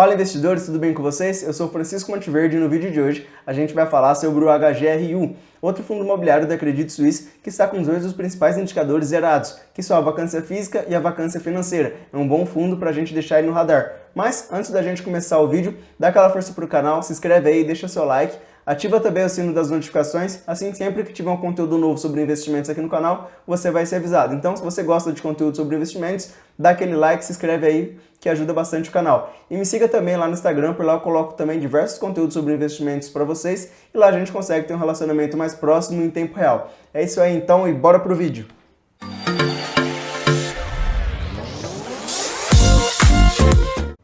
Fala investidores, tudo bem com vocês? Eu sou Francisco Monteverde e no vídeo de hoje a gente vai falar sobre o HGRU, outro fundo imobiliário da Credit Suisse que está com dois dos principais indicadores zerados, que são a vacância física e a vacância financeira. É um bom fundo para a gente deixar aí no radar. Mas antes da gente começar o vídeo, dá aquela força pro canal, se inscreve aí, deixa seu like. Ativa também o sino das notificações, assim sempre que tiver um conteúdo novo sobre investimentos aqui no canal, você vai ser avisado. Então, se você gosta de conteúdo sobre investimentos, dá aquele like, se inscreve aí, que ajuda bastante o canal. E me siga também lá no Instagram, por lá eu coloco também diversos conteúdos sobre investimentos para vocês, e lá a gente consegue ter um relacionamento mais próximo em tempo real. É isso aí então, e bora pro vídeo!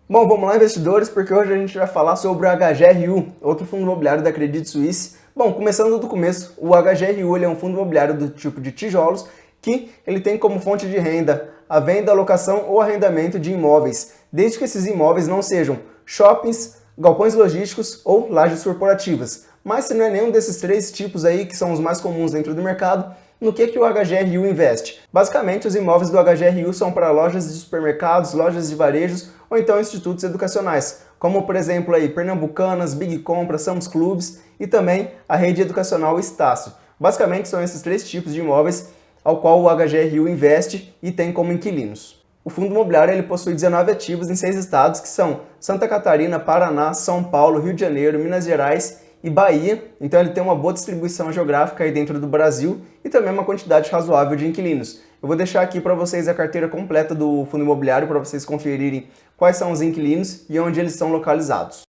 Bom, vamos lá, investidores, porque hoje a gente vai falar sobre o HGRU, outro fundo imobiliário da Credit Suisse. Bom, começando do começo, o HGRU ele é um fundo imobiliário do tipo de tijolos, que ele tem como fonte de renda a venda, alocação ou arrendamento de imóveis, desde que esses imóveis não sejam shoppings, galpões logísticos ou lajes corporativas. Mas se não é nenhum desses três tipos aí, que são os mais comuns dentro do mercado, no que o HGRU investe? Basicamente, os imóveis do HGRU são para lojas de supermercados, lojas de varejos ou então institutos educacionais, como por exemplo aí Pernambucanas, Big Compra, Sam's Clubs e também a rede educacional Estácio. Basicamente são esses três tipos de imóveis ao qual o HGRU investe e tem como inquilinos. O fundo imobiliário ele possui 19 ativos em 6 estados, que são Santa Catarina, Paraná, São Paulo, Rio de Janeiro, Minas Gerais e Bahia. Então ele tem uma boa distribuição geográfica aí dentro do Brasil e também uma quantidade razoável de inquilinos. Eu vou deixar aqui para vocês a carteira completa do fundo imobiliário para vocês conferirem quais são os inquilinos e onde eles são localizados.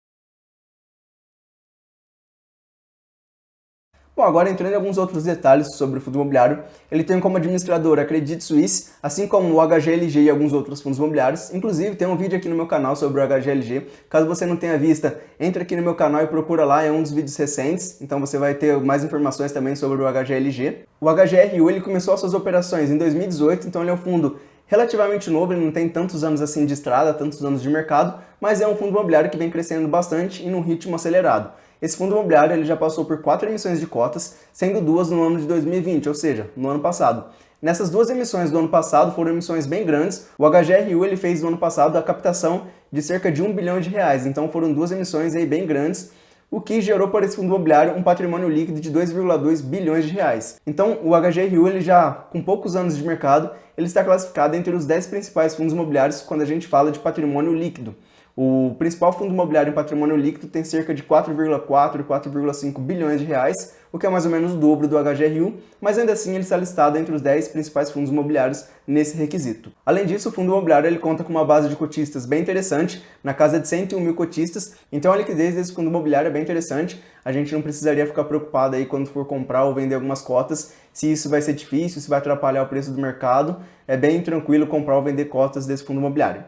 Bom, agora entrando em alguns outros detalhes sobre o fundo imobiliário, ele tem como administrador a Credit Suisse, assim como o HGLG e alguns outros fundos imobiliários. Inclusive, tem um vídeo aqui no meu canal sobre o HGLG. Caso você não tenha visto, entre aqui no meu canal e procura lá, é um dos vídeos recentes, então você vai ter mais informações também sobre o HGLG. O HGRU ele começou as suas operações em 2018, então ele é um fundo relativamente novo, ele não tem tantos anos assim de estrada, tantos anos de mercado, mas é um fundo imobiliário que vem crescendo bastante e num ritmo acelerado. Esse fundo imobiliário ele já passou por 4 emissões de cotas, sendo 2 no ano de 2020, ou seja, no ano passado. Nessas 2 emissões do ano passado foram emissões bem grandes. O HGRU ele fez no ano passado a captação de cerca de R$1 bilhão, então foram 2 emissões aí bem grandes, o que gerou para esse fundo imobiliário um patrimônio líquido de 2,2 bilhões de reais. Então o HGRU ele já com poucos anos de mercado, ele está classificado entre os 10 principais fundos imobiliários quando a gente fala de patrimônio líquido. O principal fundo imobiliário em patrimônio líquido tem cerca de 4,4 e 4,5 bilhões de reais, o que é mais ou menos o dobro do HGRU, mas ainda assim ele está listado entre os 10 principais fundos imobiliários nesse requisito. Além disso, o fundo imobiliário ele conta com uma base de cotistas bem interessante, na casa de 101 mil cotistas, então a liquidez desse fundo imobiliário é bem interessante, a gente não precisaria ficar preocupado aí quando for comprar ou vender algumas cotas, se isso vai ser difícil, se vai atrapalhar o preço do mercado, é bem tranquilo comprar ou vender cotas desse fundo imobiliário.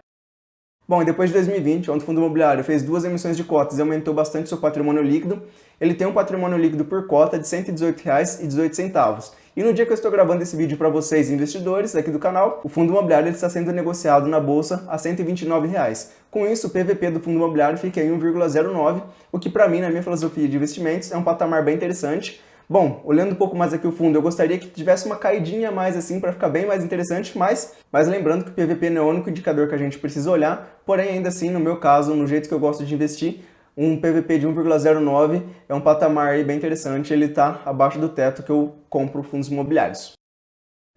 Bom, e depois de 2020, onde o fundo imobiliário fez 2 emissões de cotas e aumentou bastante seu patrimônio líquido, ele tem um patrimônio líquido por cota de R$ 118,18. E no dia que eu estou gravando esse vídeo para vocês, investidores aqui do canal, o fundo imobiliário ele está sendo negociado na bolsa a R$ 129. Com isso, o PVP do fundo imobiliário fica em 1,09, o que para mim, na minha filosofia de investimentos, é um patamar bem interessante. Bom, olhando um pouco mais aqui o fundo, eu gostaria que tivesse uma caidinha a mais assim para ficar bem mais interessante, mas lembrando que o PVP não é o único indicador que a gente precisa olhar, porém ainda assim, no meu caso, no jeito que eu gosto de investir, um PVP de 1,09 é um patamar aí bem interessante, ele está abaixo do teto que eu compro fundos imobiliários.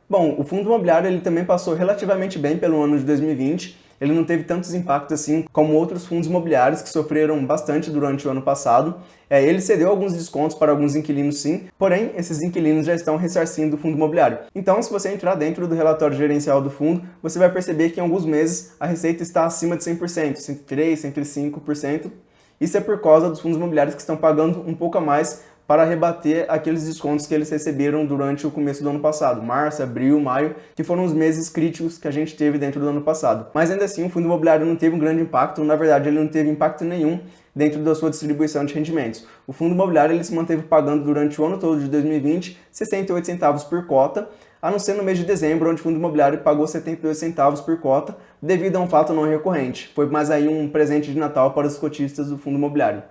Bom, o fundo imobiliário ele também passou relativamente bem pelo ano de 2020, ele não teve tantos impactos assim como outros fundos imobiliários que sofreram bastante durante o ano passado. Ele cedeu alguns descontos para alguns inquilinos sim, porém esses inquilinos já estão ressarcindo o fundo imobiliário. Então se você entrar dentro do relatório gerencial do fundo, você vai perceber que em alguns meses a receita está acima de 100%, 103%, 105%. Isso é por causa dos fundos imobiliários que estão pagando um pouco a mais para rebater aqueles descontos que eles receberam durante o começo do ano passado, março, abril, maio, que foram os meses críticos que a gente teve dentro do ano passado. Mas ainda assim, o fundo imobiliário não teve um grande impacto, na verdade ele não teve impacto nenhum dentro da sua distribuição de rendimentos. O fundo imobiliário ele se manteve pagando durante o ano todo de 2020 68 centavos por cota, a não ser no mês de dezembro, onde o fundo imobiliário pagou 72 centavos por cota, devido a um fato não recorrente. Foi mais aí um presente de Natal para os cotistas do fundo imobiliário.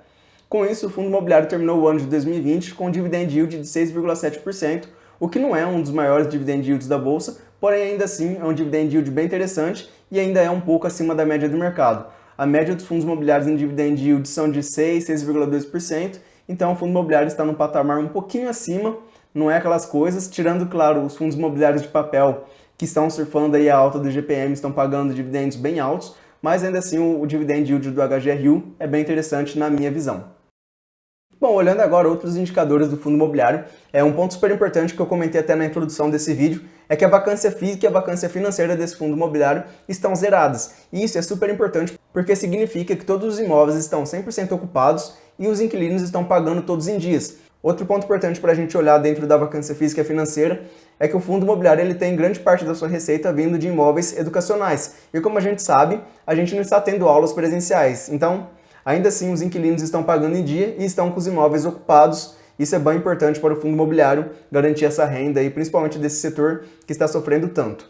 Com isso, o fundo imobiliário terminou o ano de 2020 com um dividend yield de 6,7%, o que não é um dos maiores dividend yields da bolsa, porém ainda assim é um dividend yield bem interessante e ainda é um pouco acima da média do mercado. A média dos fundos imobiliários em dividend yield são de 6, 6,2%, então o fundo imobiliário está num patamar um pouquinho acima, não é aquelas coisas, tirando, claro, os fundos imobiliários de papel que estão surfando aí a alta do GPM, estão pagando dividendos bem altos, mas ainda assim o dividend yield do HGRU é bem interessante na minha visão. Bom, olhando agora outros indicadores do fundo imobiliário, um ponto super importante que eu comentei até na introdução desse vídeo é que a vacância física e a vacância financeira desse fundo imobiliário estão zeradas. E isso é super importante porque significa que todos os imóveis estão 100% ocupados e os inquilinos estão pagando todos em dias. Outro ponto importante para a gente olhar dentro da vacância física e financeira é que o fundo imobiliário ele tem grande parte da sua receita vindo de imóveis educacionais. E como a gente sabe, a gente não está tendo aulas presenciais. Então, ainda assim, os inquilinos estão pagando em dia e estão com os imóveis ocupados. Isso é bem importante para o fundo imobiliário garantir essa renda, e principalmente desse setor que está sofrendo tanto.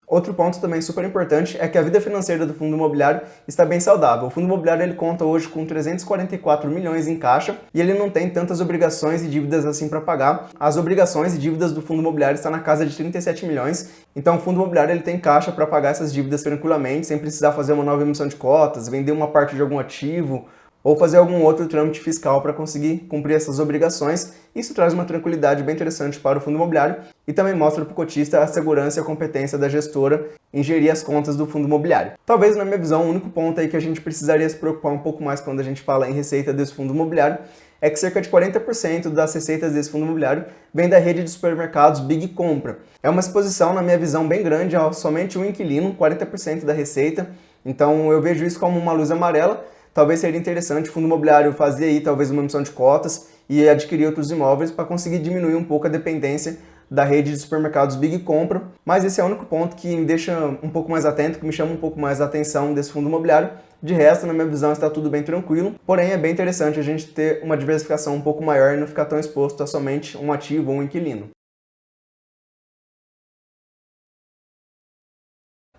Outro ponto também super importante é que a vida financeira do fundo imobiliário está bem saudável. O fundo imobiliário ele conta hoje com 344 milhões em caixa e ele não tem tantas obrigações e dívidas assim para pagar. As obrigações e dívidas do fundo imobiliário estão na casa de 37 milhões, então o fundo imobiliário ele tem caixa para pagar essas dívidas tranquilamente, sem precisar fazer uma nova emissão de cotas, vender uma parte de algum ativo ou fazer algum outro trâmite fiscal para conseguir cumprir essas obrigações. Isso traz uma tranquilidade bem interessante para o fundo imobiliário e também mostra para o cotista a segurança e a competência da gestora em gerir as contas do fundo imobiliário. Talvez, na minha visão, o único ponto aí que a gente precisaria se preocupar um pouco mais quando a gente fala em receita desse fundo imobiliário é que cerca de 40% das receitas desse fundo imobiliário vem da rede de supermercados Big Compra. É uma exposição, na minha visão, bem grande a somente um inquilino, 40% da receita, então eu vejo isso como uma luz amarela. Talvez seria interessante o fundo imobiliário fazer aí talvez uma emissão de cotas e adquirir outros imóveis para conseguir diminuir um pouco a dependência da rede de supermercados Big Compra, mas esse é o único ponto que me deixa um pouco mais atento, que me chama um pouco mais a atenção desse fundo imobiliário. De resto, na minha visão, está tudo bem tranquilo, porém é bem interessante a gente ter uma diversificação um pouco maior e não ficar tão exposto a somente um ativo ou um inquilino.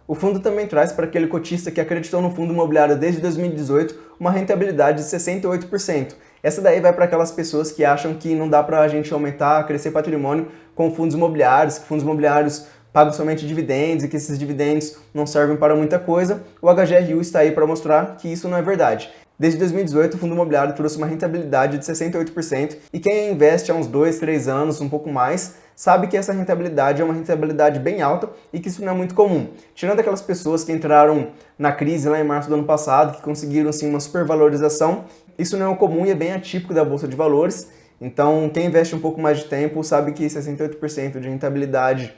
O fundo também traz para aquele cotista que acreditou no fundo imobiliário desde 2018 uma rentabilidade de 68%. Essa daí vai para aquelas pessoas que acham que não dá para a gente aumentar, crescer patrimônio com fundos imobiliários, que fundos imobiliários pagam somente dividendos e que esses dividendos não servem para muita coisa. O HGRU está aí para mostrar que isso não é verdade. Desde 2018, o fundo imobiliário trouxe uma rentabilidade de 68% e quem investe há uns 2, 3 anos, um pouco mais, sabe que essa rentabilidade é uma rentabilidade bem alta e que isso não é muito comum. Tirando aquelas pessoas que entraram na crise lá em março do ano passado, que conseguiram assim, uma supervalorização, isso não é o comum e é bem atípico da Bolsa de Valores. Então, quem investe um pouco mais de tempo sabe que 68% de rentabilidade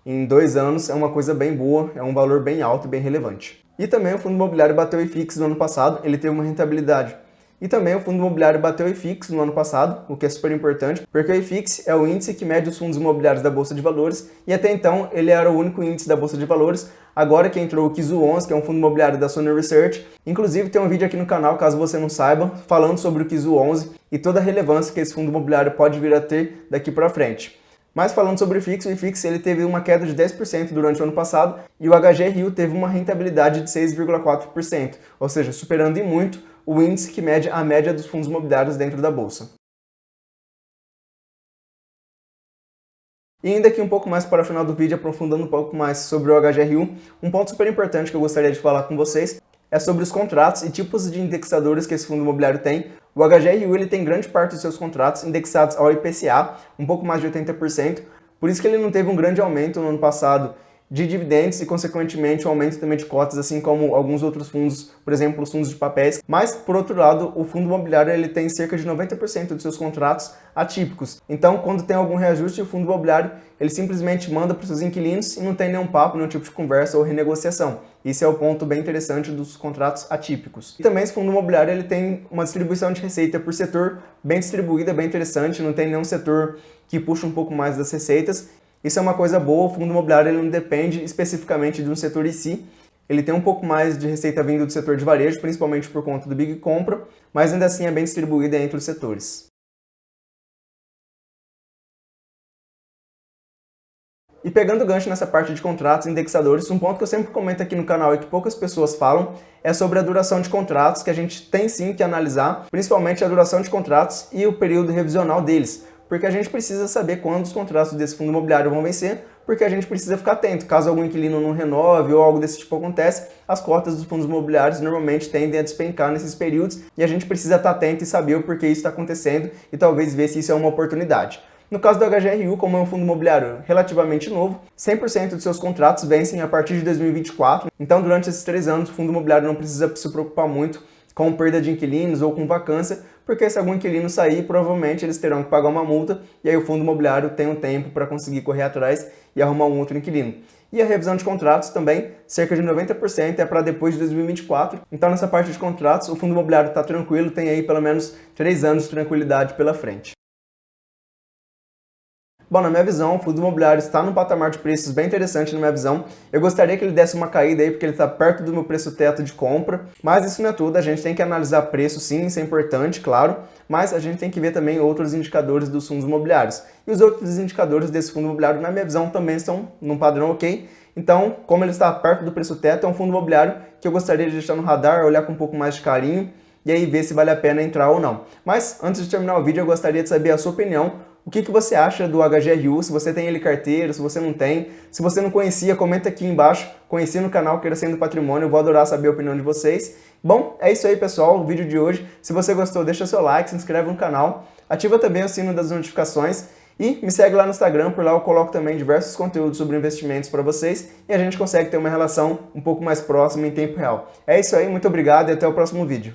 em 2 anos é uma coisa bem boa, é um valor bem alto e bem relevante. E também o fundo imobiliário bateu o IFIX no ano passado, ele teve uma rentabilidade. E também o fundo imobiliário bateu o IFIX no ano passado, o que é super importante, porque o IFIX é o índice que mede os fundos imobiliários da Bolsa de Valores, e até então ele era o único índice da Bolsa de Valores. Agora que entrou o QIZU 11, que é um fundo imobiliário da Sony Research, inclusive tem um vídeo aqui no canal, caso você não saiba, falando sobre o QIZU 11 e toda a relevância que esse fundo imobiliário pode vir a ter daqui para frente. Mas falando sobre o IFIX ele teve uma queda de 10% durante o ano passado e o HGRU teve uma rentabilidade de 6,4%, ou seja, superando em muito o índice que mede a média dos fundos imobiliários dentro da bolsa. E ainda aqui um pouco mais para o final do vídeo, aprofundando um pouco mais sobre o HGRU, um ponto super importante que eu gostaria de falar com vocês é sobre os contratos e tipos de indexadores que esse fundo imobiliário tem. O HGRU ele tem grande parte dos seus contratos indexados ao IPCA, um pouco mais de 80%, por isso que ele não teve um grande aumento no ano passado de dividendos e, consequentemente, um aumento também de cotas, assim como alguns outros fundos, por exemplo, os fundos de papéis. Mas, por outro lado, o fundo imobiliário ele tem cerca de 90% de seus contratos atípicos. Então, quando tem algum reajuste, o fundo imobiliário ele simplesmente manda para os seus inquilinos e não tem nenhum papo, nenhum tipo de conversa ou renegociação. Isso é o ponto bem interessante dos contratos atípicos. E também esse fundo imobiliário ele tem uma distribuição de receita por setor bem distribuída, bem interessante, não tem nenhum setor que puxa um pouco mais das receitas. Isso é uma coisa boa, o fundo imobiliário ele não depende especificamente de um setor em si, ele tem um pouco mais de receita vindo do setor de varejo, principalmente por conta do Big Compra, mas ainda assim é bem distribuída entre os setores. E pegando o gancho nessa parte de contratos e indexadores, um ponto que eu sempre comento aqui no canal e que poucas pessoas falam é sobre a duração de contratos, que a gente tem sim que analisar, principalmente a duração de contratos e o período revisional deles, porque a gente precisa saber quando os contratos desse fundo imobiliário vão vencer, porque a gente precisa ficar atento. Caso algum inquilino não renove ou algo desse tipo acontece, as cotas dos fundos imobiliários normalmente tendem a despencar nesses períodos e a gente precisa estar atento e saber o porquê isso está acontecendo e talvez ver se isso é uma oportunidade. No caso do HGRU, como é um fundo imobiliário relativamente novo, 100% de seus contratos vencem a partir de 2024, então durante esses 3 anos o fundo imobiliário não precisa se preocupar muito com perda de inquilinos ou com vacância, porque se algum inquilino sair, provavelmente eles terão que pagar uma multa e aí o fundo imobiliário tem um tempo para conseguir correr atrás e arrumar um outro inquilino. E a revisão de contratos também, cerca de 90% é para depois de 2024, então nessa parte de contratos o fundo imobiliário está tranquilo, tem aí pelo menos 3 anos de tranquilidade pela frente. Bom, na minha visão, o fundo imobiliário está num patamar de preços bem interessante na minha visão. Eu gostaria que ele desse uma caída aí, porque ele está perto do meu preço teto de compra. Mas isso não é tudo, a gente tem que analisar preço sim, isso é importante, claro. Mas a gente tem que ver também outros indicadores dos fundos imobiliários. E os outros indicadores desse fundo imobiliário, na minha visão, também estão num padrão ok. Então, como ele está perto do preço teto, é um fundo imobiliário que eu gostaria de deixar no radar, olhar com um pouco mais de carinho e aí ver se vale a pena entrar ou não. Mas, antes de terminar o vídeo, eu gostaria de saber a sua opinião. O que você acha do HGRU, se você tem ele carteira, se você não tem. Se você não conhecia, comenta aqui embaixo. Conheci no canal Crescendo Patrimônio, eu vou adorar saber a opinião de vocês. Bom, é isso aí pessoal, o vídeo de hoje. Se você gostou, deixa seu like, se inscreve no canal. Ativa também o sino das notificações. E me segue lá no Instagram, por lá eu coloco também diversos conteúdos sobre investimentos para vocês. E a gente consegue ter uma relação um pouco mais próxima em tempo real. É isso aí, muito obrigado e até o próximo vídeo.